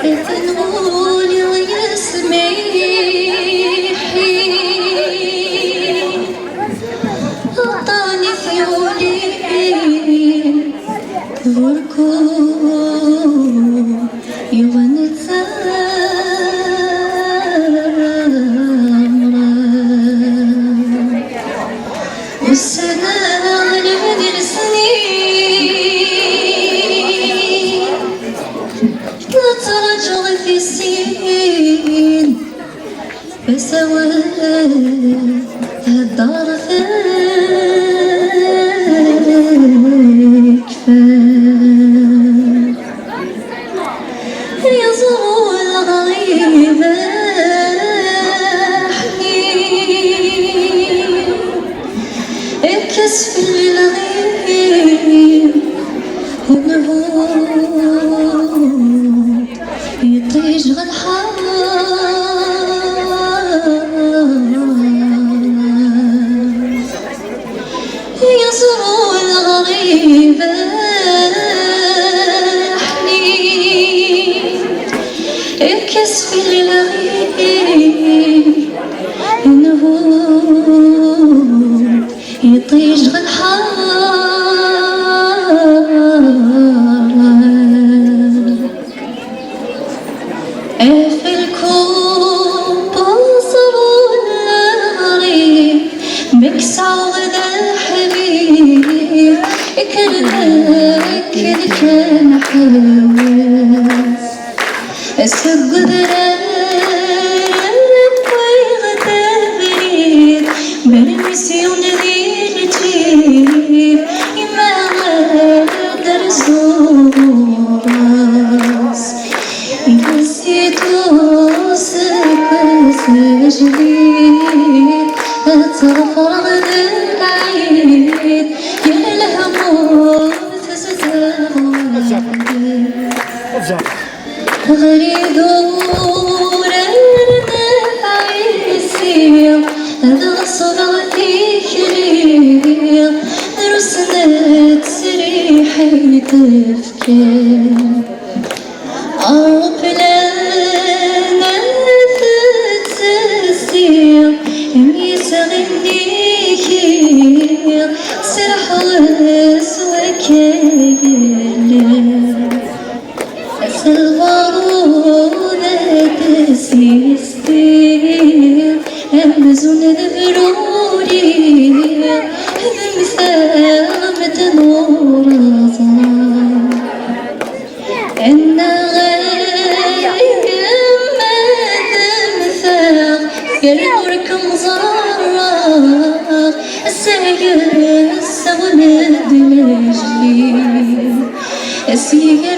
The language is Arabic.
تنقولي ويسميحي عطاني ثيولي وركو يونتسامرا والسنة على مدى السنين نترجل في السنين بسواد الدار فيك يزور الغريب حنين اكس في الغيب ونهود يطيج غالحار يزور الغريب حنين اكس في الغيب ونهود يطيج غالحار في الكوب بصروا الغريب مكسع غدا حبيب كان حواس السجد رانك ويغدا بريد بالمسيون ذي الجيب إما غادر الزوراس نسيتو سكس جديد أتفرغ العيد يا الهموم تستغرب غريب دور النفع يسير هذا الصبر فيك ريق رسمت سريحي تفكير قرب لنا تتسير يميس غنيكير سرح وسوكير البارودة تسيستير أمزون ذبروري ذمثامة نور ظهر إن غير ما ذمثام يلوركم زرار السير السغن دمجلي السير